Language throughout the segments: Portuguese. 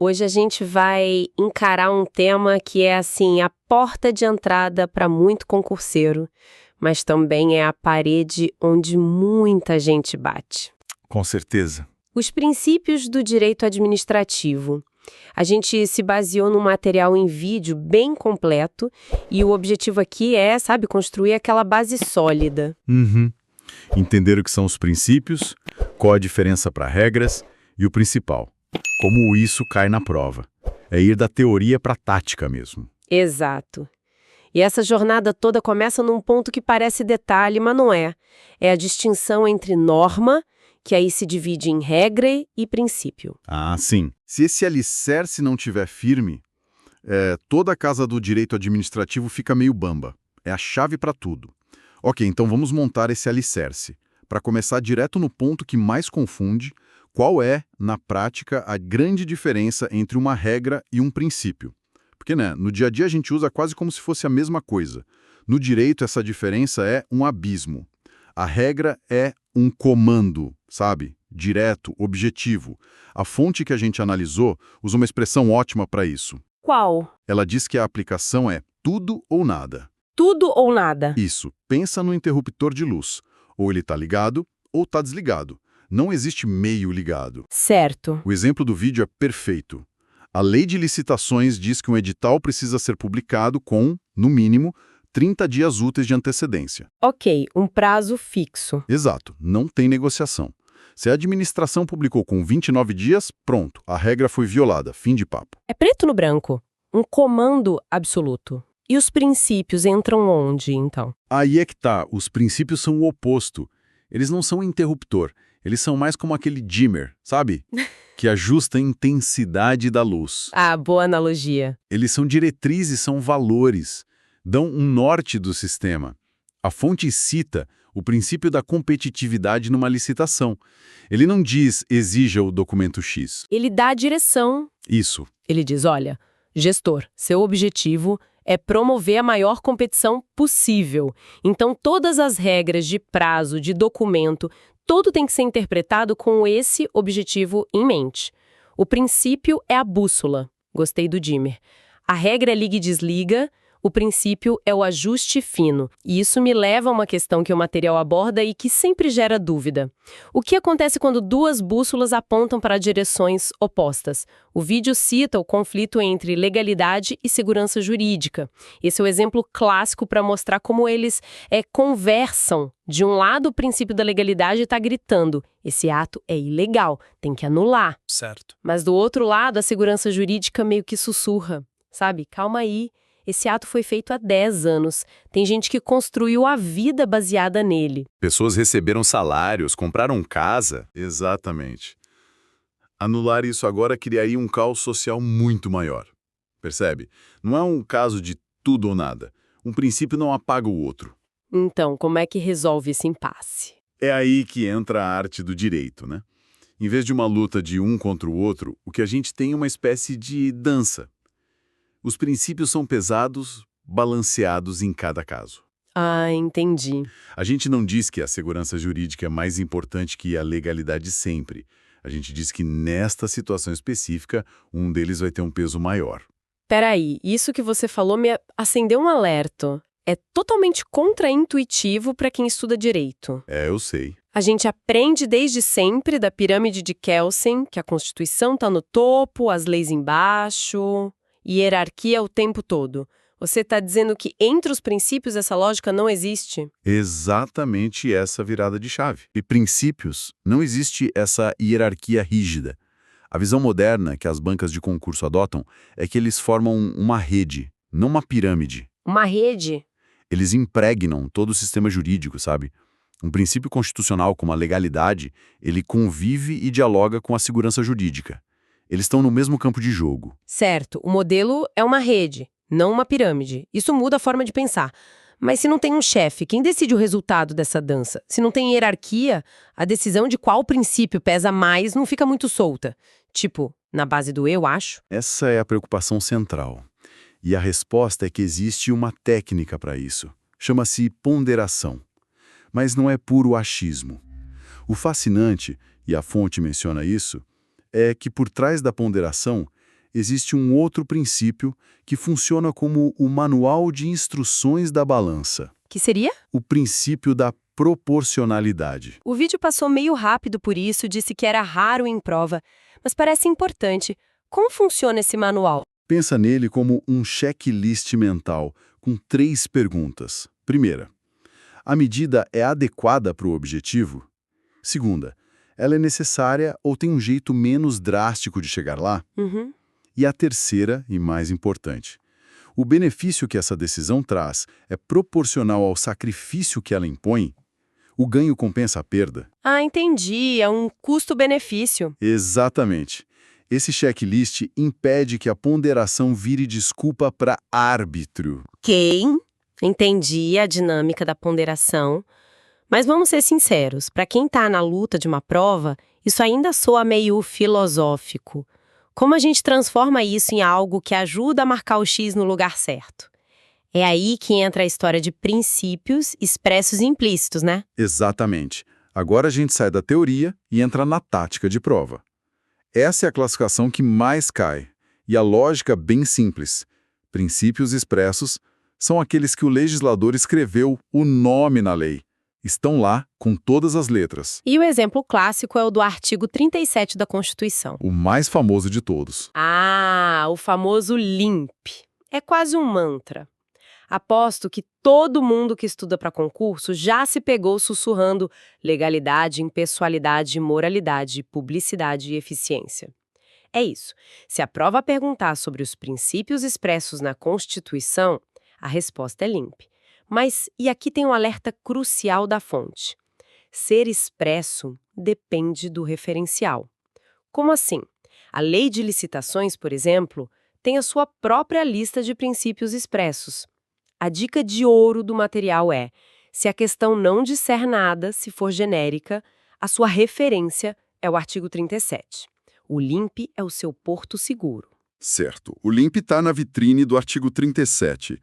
Hoje a gente vai encarar um tema que é, assim, a porta de entrada para muito concurseiro, mas também é a parede onde muita gente bate. Com certeza. Os princípios do direito administrativo. A gente se baseou num material em vídeo bem completo e o objetivo aqui é, sabe, construir aquela base sólida. Entender o que são os princípios, qual a diferença para regras e o principal, como isso cai na prova. É ir da teoria para a tática mesmo. Exato. E essa jornada toda começa num ponto que parece detalhe, mas não é. É a distinção entre norma, que aí se divide em regra e princípio. Ah, sim. Se esse alicerce não tiver firme, toda a casa do direito administrativo fica meio bamba. É a chave para tudo. Ok, então vamos montar esse alicerce. Para começar direto no ponto que mais confunde, qual é, na prática, a grande diferença entre uma regra e um princípio? Porque, no dia a dia a gente usa quase como se fosse a mesma coisa. No direito, essa diferença é um abismo. A regra é um comando, sabe? Direto, objetivo. A fonte que a gente analisou usa uma expressão ótima para isso. Qual? Ela diz que a aplicação é tudo ou nada. Tudo ou nada? Isso. Pensa no interruptor de luz. Ou ele está ligado ou está desligado. Não existe meio ligado. Certo. O exemplo do vídeo é perfeito. A lei de licitações diz que um edital precisa ser publicado com, no mínimo, 30 dias úteis de antecedência. Ok, um prazo fixo. Exato, não tem negociação. Se a administração publicou com 29 dias, pronto, a regra foi violada, fim de papo. É preto no branco. Um comando absoluto. E os princípios entram onde, então? Aí é que tá, os princípios são o oposto. Eles não são interruptor, eles são mais como aquele dimmer, sabe? Que ajusta a intensidade da luz. Ah, boa analogia. Eles são diretrizes, são valores, dão um norte do sistema. A fonte cita o princípio da competitividade numa licitação. Ele não diz exija o documento X. Ele dá a direção. Isso. Ele diz, olha, gestor, seu objetivo é promover a maior competição possível. Então, todas as regras de prazo, de documento, tudo tem que ser interpretado com esse objetivo em mente. O princípio é a bússola. Gostei do dimmer. A regra é liga e desliga. O princípio é o ajuste fino. E isso me leva a uma questão que o material aborda e que sempre gera dúvida. O que acontece quando duas bússolas apontam para direções opostas? O vídeo cita o conflito entre legalidade e segurança jurídica. Esse é o exemplo clássico para mostrar como eles conversam. De um lado, o princípio da legalidade está gritando: esse ato é ilegal, tem que anular. Certo. Mas do outro lado, a segurança jurídica meio que sussurra. Sabe, calma aí. Esse ato foi feito há 10 anos. Tem gente que construiu a vida baseada nele. Pessoas receberam salários, compraram casa. Exatamente. Anular isso agora criaria um caos social muito maior. Percebe? Não é um caso de tudo ou nada. Um princípio não apaga o outro. Então, como é que resolve esse impasse? É aí que entra a arte do direito, né? Em vez de uma luta de um contra o outro, o que a gente tem é uma espécie de dança. Os princípios são pesados, balanceados em cada caso. Ah, entendi. A gente não diz que a segurança jurídica é mais importante que a legalidade sempre. A gente diz que nesta situação específica, um deles vai ter um peso maior. Peraí, isso que você falou me acendeu um alerta. É totalmente contraintuitivo para quem estuda direito. Eu sei. A gente aprende desde sempre da pirâmide de Kelsen, que a Constituição está no topo, as leis embaixo, hierarquia o tempo todo. Você está dizendo que entre os princípios essa lógica não existe? Exatamente essa virada de chave. E princípios, não existe essa hierarquia rígida. A visão moderna que as bancas de concurso adotam é que eles formam uma rede, não uma pirâmide. Uma rede? Eles impregnam todo o sistema jurídico, sabe? Um princípio constitucional como a legalidade, ele convive e dialoga com a segurança jurídica. Eles estão no mesmo campo de jogo. Certo, o modelo é uma rede, não uma pirâmide. Isso muda a forma de pensar. Mas se não tem um chefe, quem decide o resultado dessa dança? Se não tem hierarquia, a decisão de qual princípio pesa mais não fica muito solta. Tipo, na base do eu acho. Essa é a preocupação central. E a resposta é que existe uma técnica para isso. Chama-se ponderação. Mas não é puro achismo. O fascinante, e a fonte menciona isso, é que por trás da ponderação existe um outro princípio que funciona como o manual de instruções da balança. Que seria? O princípio da proporcionalidade. O vídeo passou meio rápido por isso, disse que era raro em prova, mas parece importante. Como funciona esse manual? Pensa nele como um checklist mental, com 3 perguntas. Primeira, a medida é adequada para o objetivo? Segunda, ela é necessária ou tem um jeito menos drástico de chegar lá? Uhum. E a terceira, e mais importante, o benefício que essa decisão traz é proporcional ao sacrifício que ela impõe? O ganho compensa a perda? Ah, entendi. É um custo-benefício. Exatamente. Esse checklist impede que a ponderação vire desculpa para árbitro. Quem? Entendi a dinâmica da ponderação. Mas vamos ser sinceros, para quem está na luta de uma prova, isso ainda soa meio filosófico. Como a gente transforma isso em algo que ajuda a marcar o X no lugar certo? É aí que entra a história de princípios expressos e implícitos, né? Exatamente. Agora a gente sai da teoria e entra na tática de prova. Essa é a classificação que mais cai. E a lógica bem simples. Princípios expressos são aqueles que o legislador escreveu o nome na lei. Estão lá com todas as letras. E o exemplo clássico é o do artigo 37 da Constituição. O mais famoso de todos. Ah, o famoso LIMP. É quase um mantra. Aposto que todo mundo que estuda para concurso já se pegou sussurrando legalidade, impessoalidade, moralidade, publicidade e eficiência. É isso. Se a prova perguntar sobre os princípios expressos na Constituição, a resposta é LIMP. Mas, e aqui tem um alerta crucial da fonte. Ser expresso depende do referencial. Como assim? A lei de licitações, por exemplo, tem a sua própria lista de princípios expressos. A dica de ouro do material é, se a questão não disser nada, se for genérica, a sua referência é o artigo 37. O LIMP é o seu porto seguro. Certo. O LIMP está na vitrine do artigo 37.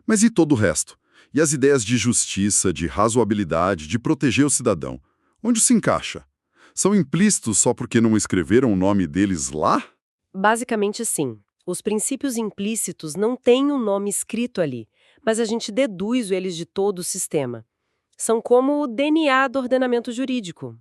Mas e todo o resto? E as ideias de justiça, de razoabilidade, de proteger o cidadão? Onde se encaixa? São implícitos só porque não escreveram o nome deles lá? Basicamente, sim. Os princípios implícitos não têm um nome escrito ali, mas a gente deduz eles de todo o sistema. São como o DNA do ordenamento jurídico.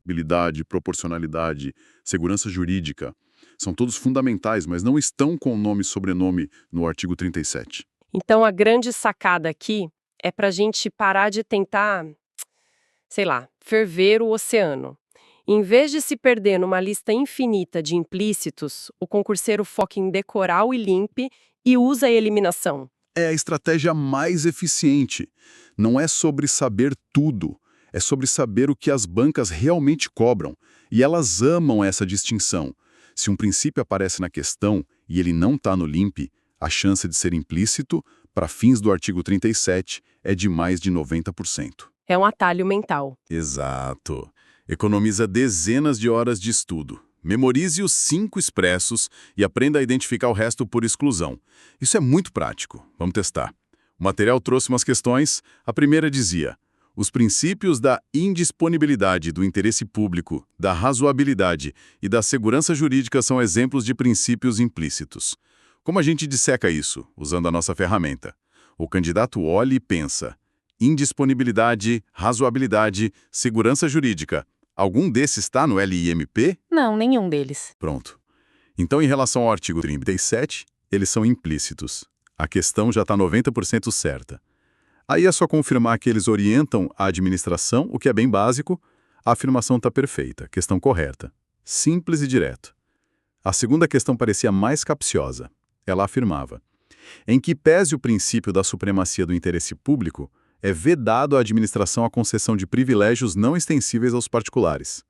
Habilidade, proporcionalidade, segurança jurídica. São todos fundamentais, mas não estão com nome e sobrenome no artigo 37. Então, a grande sacada aqui é para a gente parar de tentar, sei lá, ferver o oceano. Em vez de se perder numa lista infinita de implícitos, o concurseiro foca em decorar o LIMP e usa a eliminação. É a estratégia mais eficiente. Não é sobre saber tudo, é sobre saber o que as bancas realmente cobram. E elas amam essa distinção. Se um princípio aparece na questão e ele não está no LIMP, a chance de ser implícito, para fins do artigo 37, é de mais de 90%. É um atalho mental. Exato. Economiza dezenas de horas de estudo. Memorize os 5 expressos e aprenda a identificar o resto por exclusão. Isso é muito prático. Vamos testar. O material trouxe umas questões. A primeira dizia: os princípios da indisponibilidade do interesse público, da razoabilidade e da segurança jurídica são exemplos de princípios implícitos. Como a gente disseca isso, usando a nossa ferramenta? O candidato olha e pensa: indisponibilidade, razoabilidade, segurança jurídica. Algum desses está no LIMP? Não, nenhum deles. Pronto. Então, em relação ao artigo 37, eles são implícitos. A questão já está 90% certa. Aí é só confirmar que eles orientam a administração, o que é bem básico. A afirmação está perfeita, questão correta. Simples e direto. A segunda questão parecia mais capciosa. Ela afirmava: em que pese o princípio da supremacia do interesse público, é vedado à administração a concessão de privilégios não extensíveis aos particulares.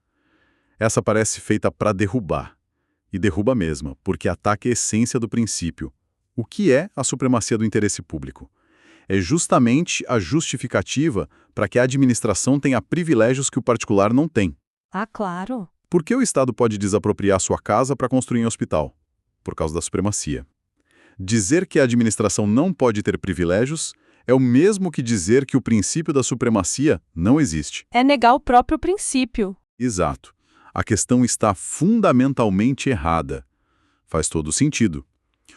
Essa parece feita para derrubar. E derruba mesmo, porque ataca a essência do princípio. O que é a supremacia do interesse público? É justamente a justificativa para que a administração tenha privilégios que o particular não tem. Ah, claro. Por que o Estado pode desapropriar sua casa para construir um hospital? Por causa da supremacia. Dizer que a administração não pode ter privilégios é o mesmo que dizer que o princípio da supremacia não existe. É negar o próprio princípio. Exato. A questão está fundamentalmente errada. Faz todo sentido.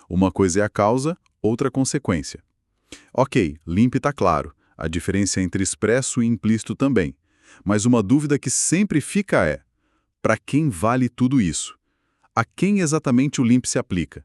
Uma coisa é a causa, outra a consequência. Ok, limpe está claro. A diferença é entre expresso e implícito também. Mas uma dúvida que sempre fica é: para quem vale tudo isso? A quem exatamente o limpe se aplica?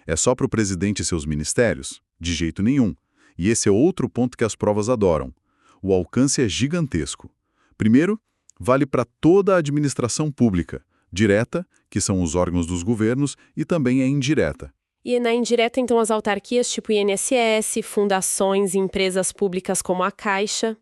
É só para o presidente e seus ministérios? De jeito nenhum. E esse é outro ponto que as provas adoram. O alcance é gigantesco. Primeiro, vale para toda a administração pública, direta, que são os órgãos dos governos, e também a indireta. E na indireta, então, as autarquias tipo INSS, fundações e empresas públicas como a Caixa,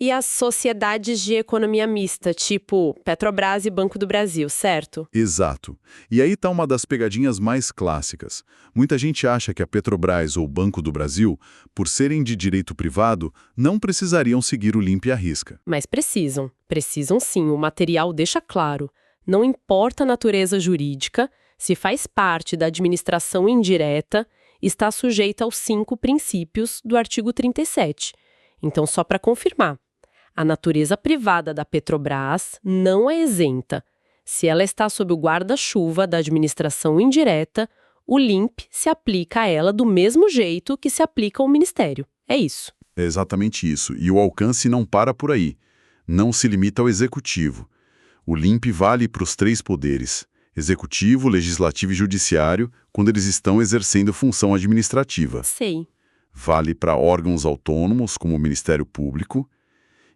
e as sociedades de economia mista, tipo Petrobras e Banco do Brasil, certo? Exato. E aí está uma das pegadinhas mais clássicas. Muita gente acha que a Petrobras ou o Banco do Brasil, por serem de direito privado, não precisariam seguir o limpe à risca. Mas precisam. Precisam sim, o material deixa claro. Não importa a natureza jurídica, se faz parte da administração indireta, está sujeita aos 5 princípios do artigo 37. Então, só para confirmar, a natureza privada da Petrobras não é isenta. Se ela está sob o guarda-chuva da administração indireta, o limpe se aplica a ela do mesmo jeito que se aplica ao Ministério. É isso. É exatamente isso. E o alcance não para por aí. Não se limita ao executivo. O limpe vale para os 3 poderes: executivo, legislativo e judiciário, quando eles estão exercendo função administrativa. Sei. Vale para órgãos autônomos, como o Ministério Público,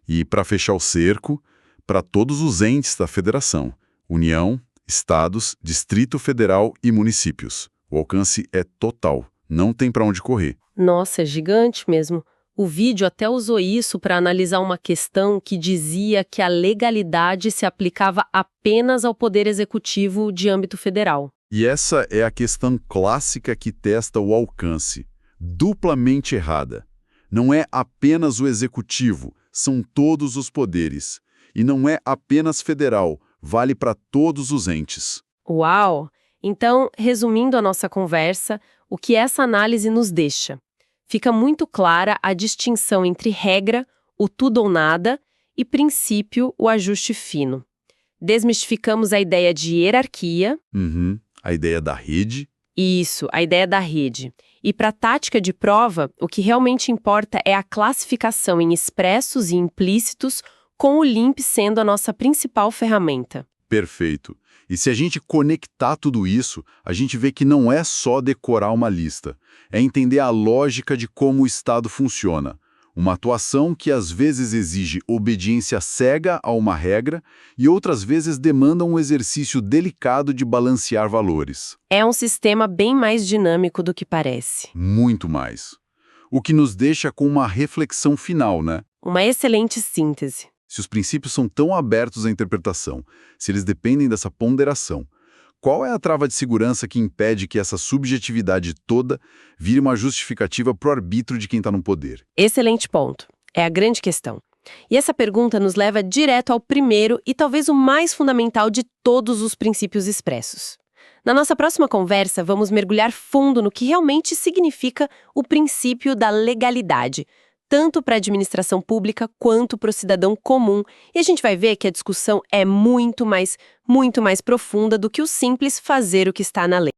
e, para fechar o cerco, para todos os entes da federação: União, Estados, Distrito Federal e municípios. O alcance é total, não tem para onde correr. Nossa, é gigante mesmo. O vídeo até usou isso para analisar uma questão que dizia que a legalidade se aplicava apenas ao Poder Executivo de âmbito federal. E essa é a questão clássica que testa o alcance. Duplamente errada. Não é apenas o executivo, são todos os poderes. E não é apenas federal, vale para todos os entes. Uau! Então, resumindo a nossa conversa, o que essa análise nos deixa? Fica muito clara a distinção entre regra, o tudo ou nada, e princípio, o ajuste fino. Desmistificamos a ideia de hierarquia. A ideia da rede. Isso, a ideia da rede. E para a tática de prova, o que realmente importa é a classificação em expressos e implícitos, com o limpe sendo a nossa principal ferramenta. Perfeito. E se a gente conectar tudo isso, a gente vê que não é só decorar uma lista. É entender a lógica de como o Estado funciona. Uma atuação que às vezes exige obediência cega a uma regra e outras vezes demanda um exercício delicado de balancear valores. É um sistema bem mais dinâmico do que parece. Muito mais. O que nos deixa com uma reflexão final, né? Uma excelente síntese. Se os princípios são tão abertos à interpretação, se eles dependem dessa ponderação, qual é a trava de segurança que impede que essa subjetividade toda vire uma justificativa para o arbítrio de quem está no poder? Excelente ponto. É a grande questão. E essa pergunta nos leva direto ao primeiro e talvez o mais fundamental de todos os princípios expressos. Na nossa próxima conversa, vamos mergulhar fundo no que realmente significa o princípio da legalidade, tanto para a administração pública quanto para o cidadão comum, e a gente vai ver que a discussão é muito mais profunda do que o simples fazer o que está na lei.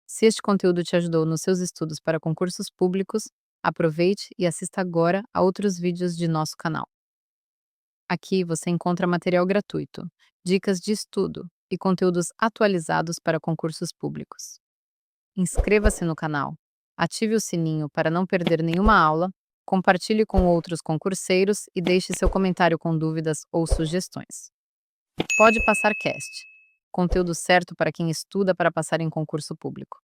Se este conteúdo te ajudou nos seus estudos para concursos públicos, aproveite e assista agora a outros vídeos de nosso canal. Aqui você encontra material gratuito, dicas de estudo e conteúdos atualizados para concursos públicos. Inscreva-se no canal, ative o sininho para não perder nenhuma aula, compartilhe com outros concurseiros e deixe seu comentário com dúvidas ou sugestões. Pode Passar Cast. Conteúdo certo para quem estuda para passar em concurso público.